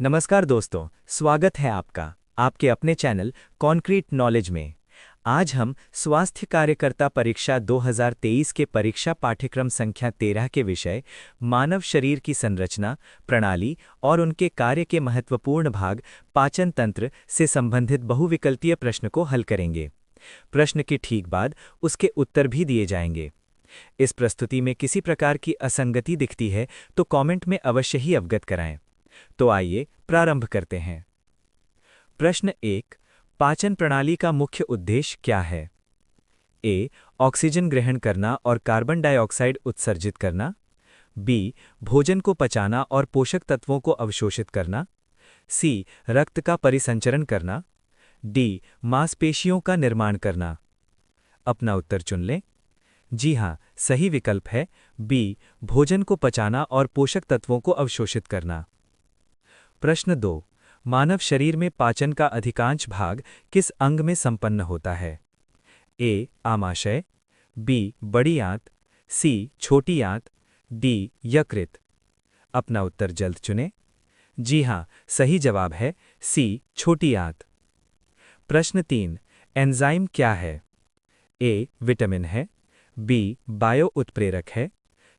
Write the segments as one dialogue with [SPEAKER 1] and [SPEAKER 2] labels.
[SPEAKER 1] नमस्कार दोस्तों, स्वागत है आपका आपके अपने चैनल कॉन्क्रीट नॉलेज में। आज हम स्वास्थ्य कार्यकर्ता परीक्षा 2023 के परीक्षा पाठ्यक्रम संख्या 13 के विषय मानव शरीर की संरचना, प्रणाली और उनके कार्य के महत्वपूर्ण भाग पाचन तंत्र से संबंधित बहुविकल्पीय प्रश्न को हल करेंगे। प्रश्न के ठीक बाद उसके उत्तर भी दिए जाएंगे। इस प्रस्तुति में किसी प्रकार की असंगति दिखती है तो कमेंट में अवश्य ही अवगत कराएं। तो आइए प्रारंभ करते हैं। प्रश्न 1, पाचन प्रणाली का मुख्य उद्देश्य क्या है? ए, ऑक्सीजन ग्रहण करना और कार्बन डाइऑक्साइड उत्सर्जित करना। बी, भोजन को पचाना और पोषक तत्वों को अवशोषित करना। सी, रक्त का परिसंचरण करना। डी, मांसपेशियों का निर्माण करना। अपना उत्तर चुन लें। जी हाँ, सही विकल्प है बी, भोजन को पचाना और पोषक तत्वों को अवशोषित करना। प्रश्न 2, मानव शरीर में पाचन का अधिकांश भाग किस अंग में संपन्न होता है? ए, आमाशय। बी, बड़ी आंत। सी, छोटी आंत। डी, यकृत। अपना उत्तर जल्द चुनें। जी हाँ, सही जवाब है सी, छोटी आंत। प्रश्न 3, एंजाइम क्या है? ए, विटामिन है। बी, बायो उत्प्रेरक है।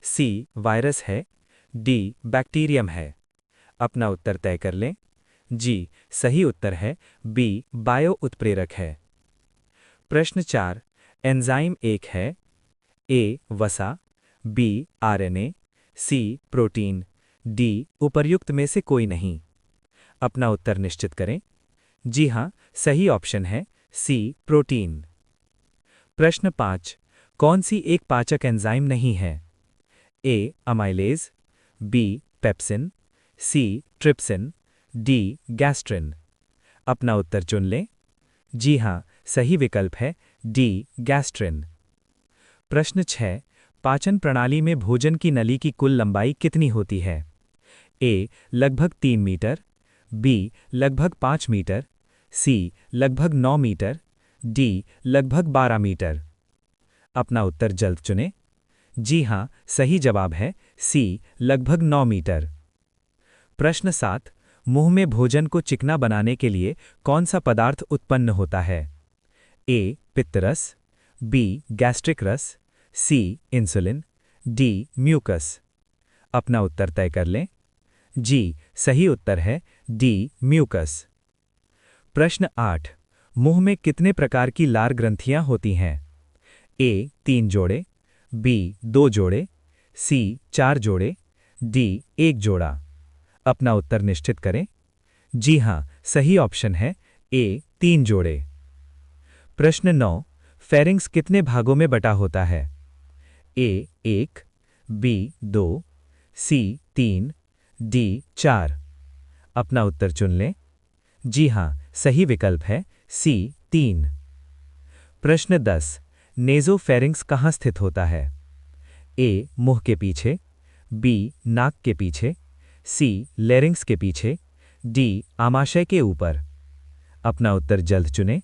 [SPEAKER 1] सी, वायरस है। डी, बैक्टीरियम है। अपना उत्तर तय कर लें। जी, सही उत्तर है बी, बायो उत्प्रेरक है। प्रश्न 4, एंजाइम एक है? ए, वसा। B, RNA. C, protein. D, उपर्युक्त में से कोई नहीं। अपना उत्तर निश्चित करें। जी हाँ, सही ऑप्शन है सी, प्रोटीन। प्रश्न 5, कौन सी एक पाचक एंजाइम नहीं है? A, amylase. B, pepsin. C, trypsin. D, gastrin. अपना उत्तर चुन लें। जी हाँ, सही विकल्प है डी, गैस्ट्रिन। प्रश्न 6, पाचन प्रणाली में भोजन की नली की कुल लंबाई कितनी होती है? ए, लगभग 3 मीटर। बी, लगभग 5 मीटर। सी, लगभग 9 मीटर। डी, लगभग 12 मीटर। अपना उत्तर जल्द चुनें। जी हाँ, सही जवाब है सी, लगभग 9 मीटर। प्रश्न 7, मुंह में भोजन को चिकना बनाने के लिए कौन सा पदार्थ उत्पन्न होता है? ए, पित्तरस। बी, गैस्ट्रिक रस। C, insulin. D, mucus. अपना उत्तर तय कर लें। जी, सही उत्तर है डी, म्यूकस। प्रश्न 8, मुंह में कितने प्रकार की लार ग्रंथियां होती हैं? ए, 3 जोड़े। बी, 2 जोड़े। सी, 4 जोड़े। डी, 1 जोड़ा। अपना उत्तर निश्चित करें। जी हाँ, सही ऑप्शन है ए, 3 जोड़े। प्रश्न 9, फेरिंग्स कितने भागों में बटा होता है? ए, 1। बी, 2। सी, 3। डी, 4। अपना उत्तर चुन लें। जी हाँ, सही विकल्प है सी, 3। प्रश्न 10, नेज़ोफेरिंक्स कहाँ स्थित होता है? ए, मुंह के पीछे। बी, नाक के पीछे। सी, लेरिंग्स के पीछे। डी, आमाशय के ऊपर। अपना उत्तर जल्द चुनें।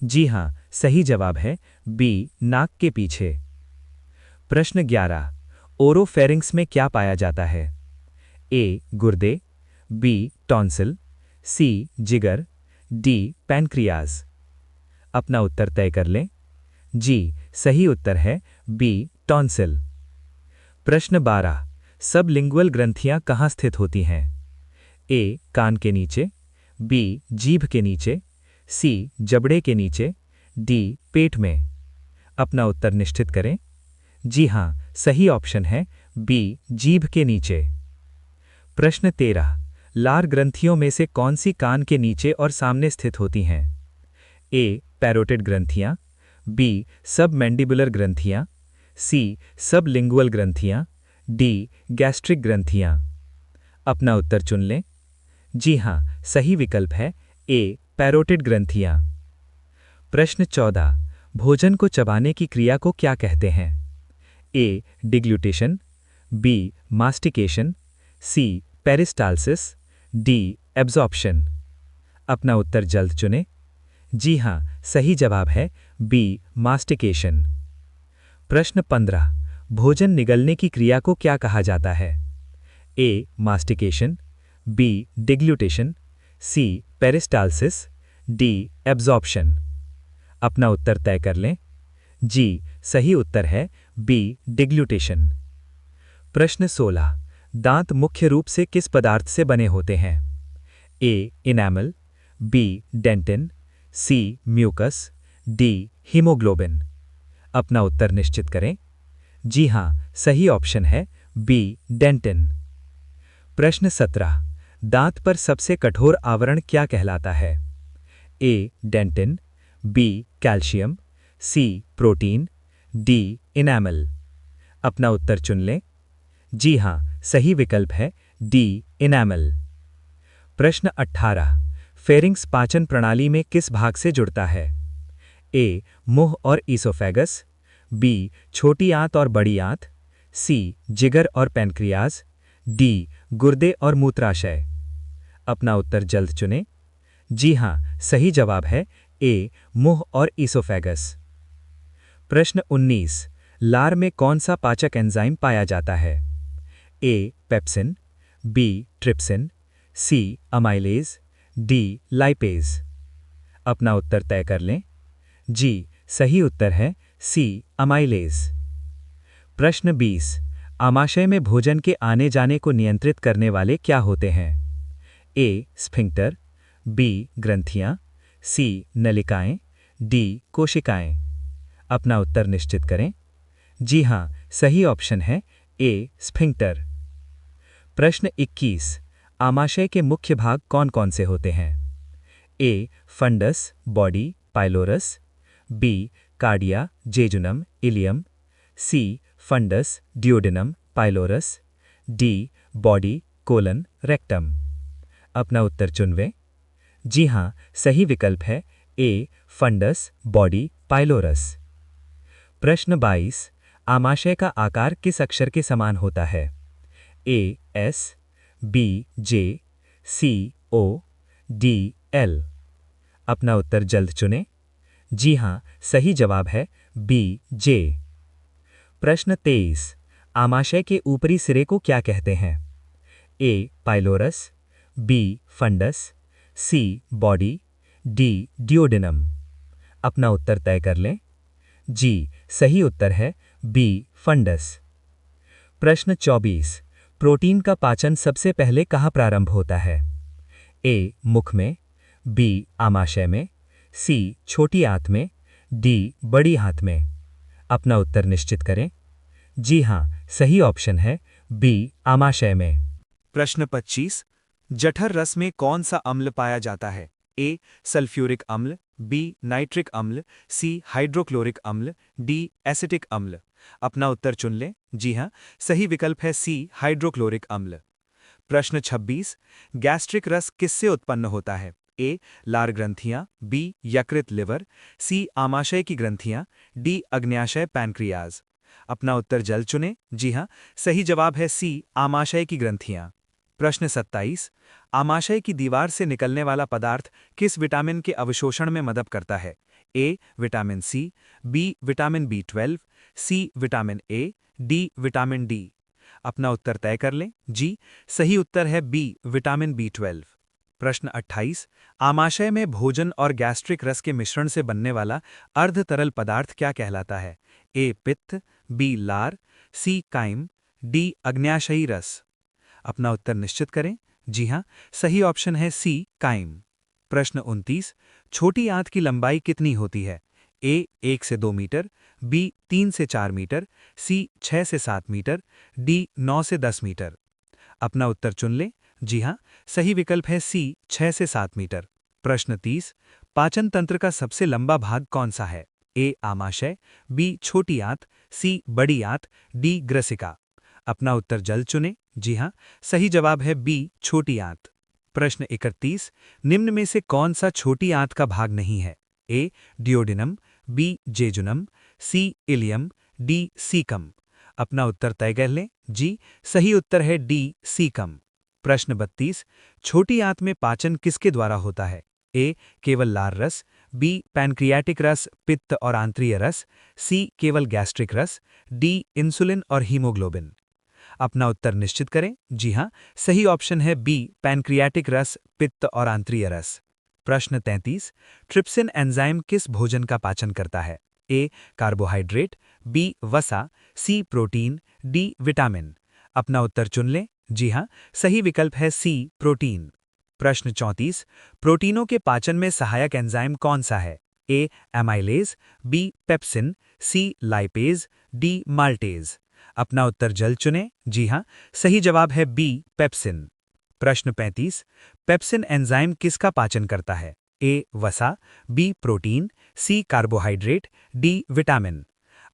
[SPEAKER 1] जी हाँ, सही जवाब है बी, नाक के पीछे। प्रश्न 11, ओरोफेरिंक्स में क्या पाया जाता है? ए, गुर्दे। B, tonsil. सी, जिगर। D, pancreas. अपना उत्तर तय कर लें। जी, सही उत्तर है बी, टॉन्सिल। प्रश्न 12, सबलिंगुअल ग्रंथियां कहाँ स्थित होती हैं? ए, कान के नीचे। बी, जीभ के नीचे। सी, जबड़े के नीचे। डी, पेट में। अपना उत्तर निश्चित करें। जी हाँ, सही ऑप्शन है बी, जीभ के नीचे। प्रश्न 13, लार ग्रंथियों में से कौन सी कान के नीचे और सामने स्थित होती हैं? ए, पैरोटिड ग्रंथियां। बी, सबमैंडिबुलर ग्रंथियां। सी, सबलिंगुअल ग्रंथियां। डी, गैस्ट्रिक ग्रंथियां। अपना उत्तर चुन लें। जी हाँ, सही विकल्प है ए, पैरोटिड ग्रंथियां। प्रश्न 14, भोजन को चबाने की क्रिया को क्या कहते हैं? ए, डिग्लूटेशन। बी, मास्टिकेशन। सी, पेरिस्टालसिस। D, absorption. अपना उत्तर जल्द चुनें। जी हाँ, सही जवाब है बी, मास्टिकेशन। प्रश्न 15, भोजन निगलने की क्रिया को क्या कहा जाता है? ए, मास्टिकेशन। बी डिग्लूटेशन, सी पेरिस्टालसिस, डी एब्जॉर्प्शन। अपना उत्तर तय कर लें। जी, सही उत्तर है बी डिग्लूटेशन। प्रश्न 16। दांत मुख्य रूप से किस पदार्थ से बने होते हैं? ए इनैमल, बी डेंटिन, सी म्यूकस, डी हीमोग्लोबिन। अपना उत्तर निश्चित करें। जी हां, सही ऑप्शन है बी डेंटिन। प्रश्न 17। दांत पर सबसे कठोर आवरण क्या कहलाता है? ए डेंटिन, बी कैल्शियम, सी प्रोटीन, डी इनैमल। अपना उत्तर चुन लें। जी हां, सही विकल्प है डी इनैमल। प्रश्न 18। फेरिंग्स पाचन प्रणाली में किस भाग से जुड़ता है? ए मुंह और ईसोफेगस, बी छोटी आंत और बड़ी आंत, सी जिगर और पैनक्रियाज, डी गुर्दे और मूत्राशय। अपना उत्तर जल्द चुनें। जी हां, सही जवाब है ए मुंह और ईसोफेगस। प्रश्न 19। लार में कौन सा पाचक एंजाइम पाया जाता है? ए पेप्सिन, बी ट्रिप्सिन, सी अमाइलेज, डी लाइपेज। अपना उत्तर तय कर लें। जी, सही उत्तर है सी अमाइलेज। प्रश्न 20। आमाशय में भोजन के आने जाने को नियंत्रित करने वाले क्या होते हैं? ए स्फिंक्टर, बी ग्रंथियां, सी नलिकाएं, डी कोशिकाएं। अपना उत्तर निश्चित करें। जी हां, सही ऑप्शन है ए स्फिंक्टर। प्रश्न 21। आमाशय के मुख्य भाग कौन कौन से होते हैं? A fundus body pylorus, B cardia jejunum ileum, C fundus duodenum pylorus, D body colon rectum. अपना उत्तर चुनवें। जी हां, सही विकल्प है ए फंडस बॉडी पाइलोरस। प्रश्न 22। आमाशय का आकार किस अक्षर के समान होता है? A S, B J, C O, D L. अपना उत्तर जल्द चुनें। जी हां, सही जवाब है बी जे। प्रश्न 23। आमाशय के ऊपरी सिरे को क्या कहते हैं? ए पाइलोरस, बी फंडस, सी बॉडी, डी डियोडेनम। अपना उत्तर तय कर लें। जी, सही उत्तर है बी फंडस। प्रश्न 24। प्रोटीन का पाचन सबसे पहले कहाँ प्रारंभ होता है? ए मुख में, बी आमाशय में, सी छोटी आंत में, डी बड़ी आंत में। अपना उत्तर निश्चित करें। जी हां, सही ऑप्शन है बी आमाशय में।
[SPEAKER 2] प्रश्न 25। जठर रस में कौन सा अम्ल पाया जाता है? ए सल्फ्यूरिक अम्ल, बी नाइट्रिक अम्ल, सी हाइड्रोक्लोरिक अम्ल, डी एसिटिक अम्ल। अपना उत्तर चुन लें। जी हां, सही विकल्प है सी हाइड्रोक्लोरिक अम्ल। प्रश्न 26। गैस्ट्रिक रस किससे उत्पन्न होता है? ए लार ग्रंथियां, बी यकृत लिवर, सी आमाशय की ग्रंथियां, डी अग्न्याशय पैनक्रियाज। अपना उत्तर जल्द चुनें। जी हां, सही जवाब है सी आमाशय की ग्रंथियां। प्रश्न 27। आमाशय की दीवार से निकलने वाला पदार्थ किस विटामिन के अवशोषण में मदद करता है? A vitamin C, B vitamin B12, C vitamin A, D vitamin D. अपना उत्तर तय कर लें। जी, सही उत्तर है बी विटामिन B12। प्रश्न 28। आमाशय में भोजन और गैस्ट्रिक रस के मिश्रण से बनने वाला अर्ध तरल पदार्थ क्या कहलाता है? ए पित्त, बी लार, सी काइम, डी अग्न्याशयी रस। अपना उत्तर निश्चित करें। जी हां, सही ऑप्शन है सी काइम। प्रश्न 29। छोटी आंत की लंबाई कितनी होती है? ए 1 से 2 मीटर, बी 3 से 4 मीटर, सी 6 से 7 मीटर, डी 9 से 10 मीटर। अपना उत्तर चुन लें। जी हां, सही विकल्प है सी 6 से 7 मीटर। प्रश्न 30। पाचन तंत्र का सबसे लंबा भाग कौन सा है? ए आमाशय, बी छोटी आंत, सी बड़ी आंत, डी ग्रसिका। अपना उत्तर जल्द चुनें। जी हां, सही जवाब है बी छोटी आंत। प्रश्न 31। निम्न में से कौन सा छोटी आंत का भाग नहीं है? ए डियोडिनम, बी जेजुनम, सी इलियम, डी सीकम। अपना उत्तर तय कर लें। जी, सही उत्तर है डी सीकम। प्रश्न 32। छोटी आंत में पाचन किसके द्वारा होता है? ए केवल लार रस, बी पैनक्रियाटिक रस पित्त और आंत्रीय रस, सी केवल गैस्ट्रिक रस, डी इंसुलिन और हीमोग्लोबिन। अपना उत्तर निश्चित करें। जी हाँ, सही ऑप्शन है बी, पैनक्रियाटिक रस, पित्त और आंत्रिय रस। प्रश्न 33, ट्रिप्सिन एंजाइम किस भोजन का पाचन करता है? ए कार्बोहाइड्रेट, बी वसा, सी प्रोटीन, डी विटामिन। अपना उत्तर चुन लें। जी हाँ, सही विकल्प है सी प्रोटीन। प्रश्न 34, प्रोटीनों के पाचन में सहायक एंजाइम कौन सा है? ए एमाइलेज, बी पेप्सिन, सी लाइपेज, डी माल्टेज। अपना उत्तर जल्द चुनें। जी हाँ, सही जवाब है बी पेप्सिन। प्रश्न 35, पेप्सिन एंजाइम किसका पाचन करता है? ए वसा, बी प्रोटीन, सी कार्बोहाइड्रेट, डी विटामिन।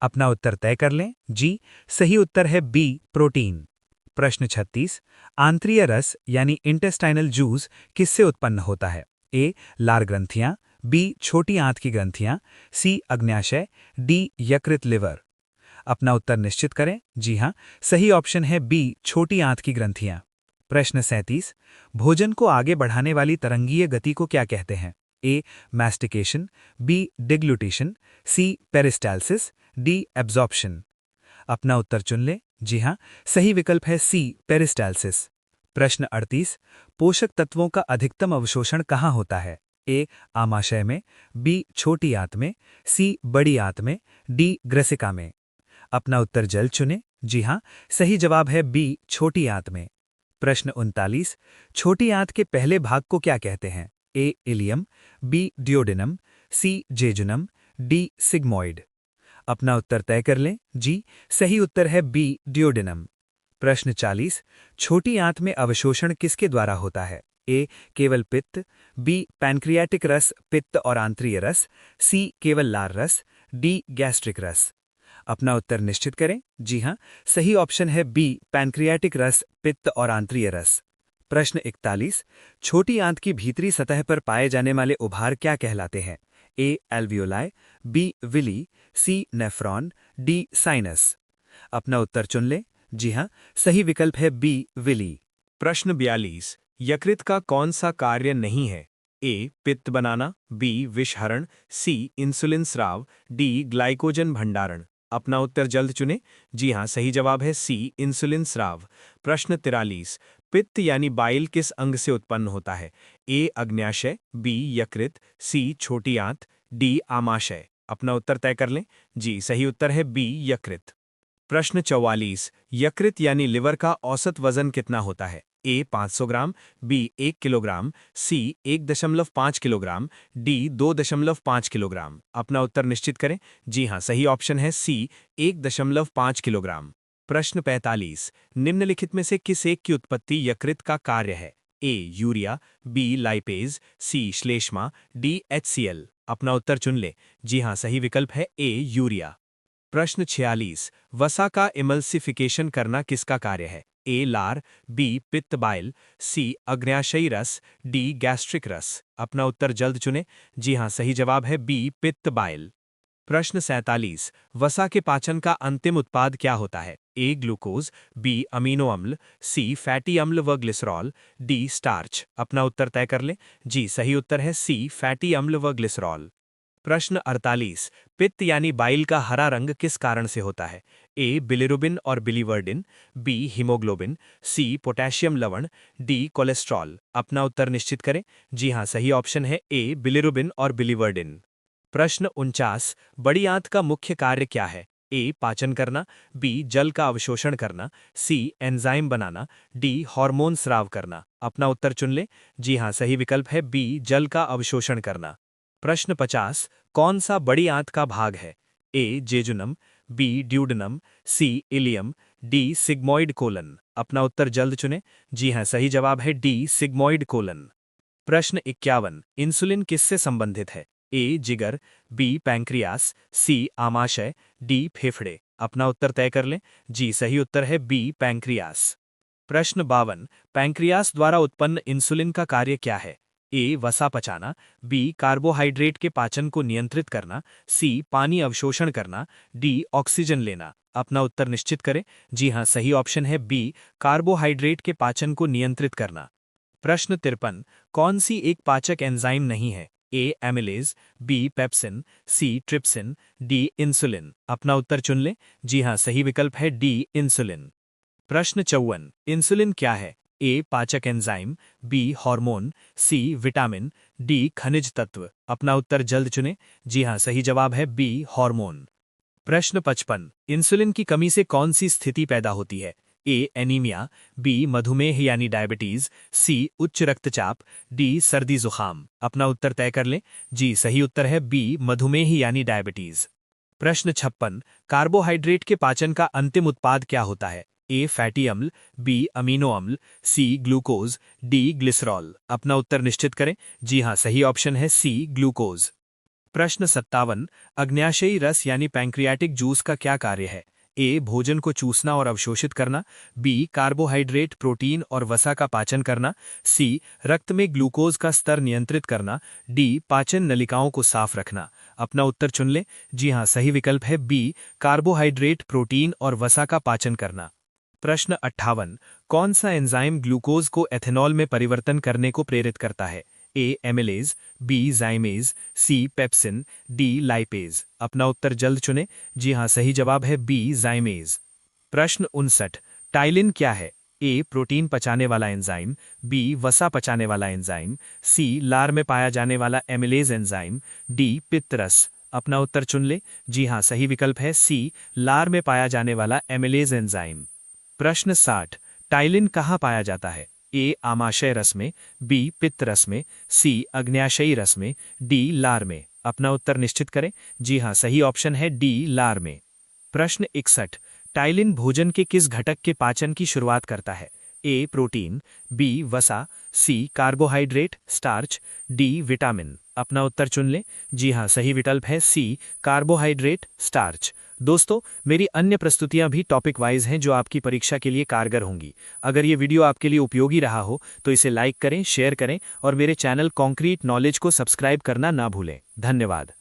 [SPEAKER 2] अपना उत्तर तय कर लें। जी, सही उत्तर है बी प्रोटीन। प्रश्न 36, आंत्रिय रस यानी इंटेस्टाइनल जूस किससे उत्पन्न होता है? ए लार ग्रंथियां, बी छोटी आंत की ग्रंथियां, सी अग्न्याशय, डी यकृत लिवर। अपना उत्तर निश्चित करें। जी हाँ, सही ऑप्शन है बी छोटी आंत की ग्रंथियां। प्रश्न 37, भोजन को आगे बढ़ाने वाली तरंगीय गति को क्या कहते हैं? ए मैस्टिकेशन, बी डिग्लूटेशन, सी पेरिस्टालसिस, डी एब्जॉर्प्शन। अपना उत्तर चुन लें। जी हाँ, सही विकल्प है सी पेरिस्टालसिस। प्रश्न 38, पोषक तत्वों का अधिकतम अवशोषण कहाँ होता है? ए आमाशय में, बी छोटी आंत में, सी बड़ी आंत में, डी ग्रसिका में। अपना उत्तर जल्द चुनें। जी हाँ, सही जवाब है बी छोटी आंत में। प्रश्न 39, छोटी आंत के पहले भाग को क्या कहते हैं? ए इलियम, बी डियोडिनम, सी जेजुनम, डी सिग्मोइड। अपना उत्तर तय कर लें। जी, सही उत्तर है बी डियोडिनम। प्रश्न 40, छोटी आंत में अवशोषण किसके द्वारा होता है? ए केवल पित्त, बी पैनक्रियाटिक रस, पित्त और आंत्रिय रस, सी केवल लार रस, डी गैस्ट्रिक रस। अपना उत्तर निश्चित करें। जी हाँ, सही ऑप्शन है बी पैनक्रियाटिक रस, पित्त और आंत्रिय रस। प्रश्न 41, छोटी आंत की भीतरी सतह पर पाए जाने वाले उभार क्या कहलाते हैं? ए एल्वियोलाई, बी विली, सी नेफ्रॉन, डी साइनस। अपना उत्तर चुन लें। जी हाँ, सही विकल्प है बी विली।
[SPEAKER 1] प्रश्न 42, यकृत का कौन सा कार्य नहीं है? ए पित्त बनाना, बी विषहरण, सी इंसुलिन स्राव, डी ग्लाइकोजन भंडारण। अपना उत्तर जल्द चुनें। जी हाँ, सही जवाब है सी इंसुलिन स्राव। प्रश्न 43, पित्त यानी बाइल किस अंग से उत्पन्न होता है? ए अग्न्याशय, बी यकृत, सी छोटी आंत, डी आमाशय। अपना उत्तर तय कर लें। जी, सही उत्तर है बी यकृत। प्रश्न 44, यकृत यानी लिवर का औसत वजन कितना होता है? ए 500 ग्राम, बी 1 किलोग्राम, सी 1.5 किलोग्राम, डी 2.5 किलोग्राम। अपना उत्तर निश्चित करें। जी हाँ, सही ऑप्शन है सी 1.5 किलोग्राम। प्रश्न 45, निम्नलिखित में से किस एक की उत्पत्ति यकृत का कार्य है? A urea, B lipase, C श्लेष्मा, डी HCl। अपना उत्तर चुन ले। जी हाँ, सही विकल्प है ए यूरिया। प्रश्न 46, वसा का इमल्सिफिकेशन करना किसका कार्य है? ए लार, बी पित्त बाइल, सी अग्न्याशयी रस, डी गैस्ट्रिक रस। अपना उत्तर जल्द चुनें। जी हाँ, सही जवाब है बी पित्त बाइल। प्रश्न 47, वसा के पाचन का अंतिम उत्पाद क्या होता है? ए ग्लूकोज, बी अमीनो अम्ल, सी फैटी अम्ल व ग्लिसरॉल, डी स्टार्च। अपना उत्तर तय कर लें। जी, सही उत्तर है सी फैटी अम्ल व ग्लिसरॉल। प्रश्न 48, पित्त यानी बाइल का हरा रंग किस कारण से होता है? ए बिलिरुबिन और biliverdin, B haemoglobin, C potassium लवण, डी कोलेस्ट्रॉल। अपना उत्तर निश्चित करें। जी हाँ, सही ऑप्शन है ए बिलिरुबिन और बिलीवर्डिन। प्रश्न 49, बड़ी आंत का मुख्य कार्य क्या है? ए पाचन करना, बी जल का अवशोषण करना, सी एंजाइम बनाना, डी हार्मोन स्राव करना। अपना उत्तर चुन लें। जी हाँ, सही विकल्प है बी जल का अवशोषण करना। प्रश्न 50, कौन सा बड़ी आंत का भाग है? ए जेजुनम, बी ड्यूडनम, सी इलियम, डी सिग्मोइड कोलन। अपना उत्तर जल्द चुनें। जी हाँ, सही जवाब है डी सिग्मोइड कोलन। प्रश्न 51, इंसुलिन किससे संबंधित है? ए जिगर, बी पैंक्रियास, सी आमाशय, डी फेफड़े। अपना उत्तर तय कर लें। जी, सही उत्तर है बी पैंक्रियास। प्रश्न 52, पैंक्रियास द्वारा उत्पन्न इंसुलिन का कार्य क्या है? ए वसा पचाना, बी कार्बोहाइड्रेट के पाचन को नियंत्रित करना, सी पानी अवशोषण करना, डी ऑक्सीजन लेना। अपना उत्तर निश्चित करें। जी हाँ, सही ऑप्शन है बी कार्बोहाइड्रेट के पाचन को नियंत्रित करना। प्रश्न 53, कौन सी एक पाचक एंजाइम नहीं है? ए amylase, B pepsin, C trypsin, D insulin. अपना उत्तर चुन लें। जी हाँ, सही विकल्प है डी इंसुलिन।
[SPEAKER 2] प्रश्न 54। इंसुलिन क्या है? ए पाचक enzyme, B hormone, C vitamin, D खनिज तत्व। अपना उत्तर जल्द चुनें। जी हाँ, सही जवाब है बी हार्मोन। प्रश्न 55। इंसुलिन की कमी से कौन सी स्थिति पैदा होती है? ए एनीमिया, बी मधुमेह यानी डायबिटीज, सी उच्च रक्तचाप, डी सर्दी जुकाम। अपना उत्तर तय कर लें। जी, सही उत्तर है बी मधुमेह यानी डायबिटीज। प्रश्न 56। कार्बोहाइड्रेट के पाचन का अंतिम उत्पाद क्या होता है? ए फैटी अम्ल, बी अमीनो अम्ल, सी ग्लूकोज, डी ग्लिसरॉल। अपना उत्तर निश्चित करें। जी हाँ, सही ऑप्शन है सी ग्लूकोज। प्रश्न 57। अग्न्याशयी रस यानी पैंक्रियाटिक जूस का क्या कार्य है? ए भोजन को चूसना और अवशोषित करना, बी कार्बोहाइड्रेट प्रोटीन और वसा का पाचन करना, सी रक्त में ग्लूकोज का स्तर नियंत्रित करना, डी पाचन नलिकाओं को साफ रखना। अपना उत्तर चुन लें। जी हाँ, सही विकल्प है बी कार्बोहाइड्रेट प्रोटीन और वसा का पाचन करना। प्रश्न 58। कौन सा एंजाइम ग्लूकोज को एथेनॉल में परिवर्तन करने को प्रेरित करता है? ए एमिलेज, बी जाइमेज, सी पेप्सिन, डी लाइपेज। अपना उत्तर जल्द चुनें। जी हाँ, सही जवाब है बी जाइमेज। प्रश्न 59। टाइलिन क्या है? ए प्रोटीन पचाने वाला एंजाइम, बी वसा पचाने वाला एंजाइम, सी लार में पाया जाने वाला एमिलेज एंजाइम, डी पित्तरस। अपना उत्तर चुन ले। जी हाँ, सही विकल्प है सी लार में पाया जाने वाला एमिलेज एंजाइम। प्रश्न 60। टाइलिन कहाँ पाया जाता है? ए आमाशय रस में, बी पित्त रस में, सी अग्न्याशयी रस में, डी लार में। अपना उत्तर निश्चित करें। जी हाँ, सही ऑप्शन है डी लार में। प्रश्न 61। टाइलिन भोजन के किस घटक के पाचन की शुरुआत करता है? ए प्रोटीन, बी वसा, सी कार्बोहाइड्रेट स्टार्च, डी विटामिन। अपना उत्तर चुन लें। जी हाँ, सही विकल्प है सी कार्बोहाइड्रेट स्टार्च। दोस्तों, मेरी अन्य प्रस्तुतियां भी टॉपिक वाइज हैं जो आपकी परीक्षा के लिए कारगर होंगी। अगर ये वीडियो आपके लिए उपयोगी रहा हो तो इसे लाइक करें, शेयर करें और मेरे चैनल कॉन्क्रीट नॉलेज को सब्सक्राइब करना ना भूलें। धन्यवाद।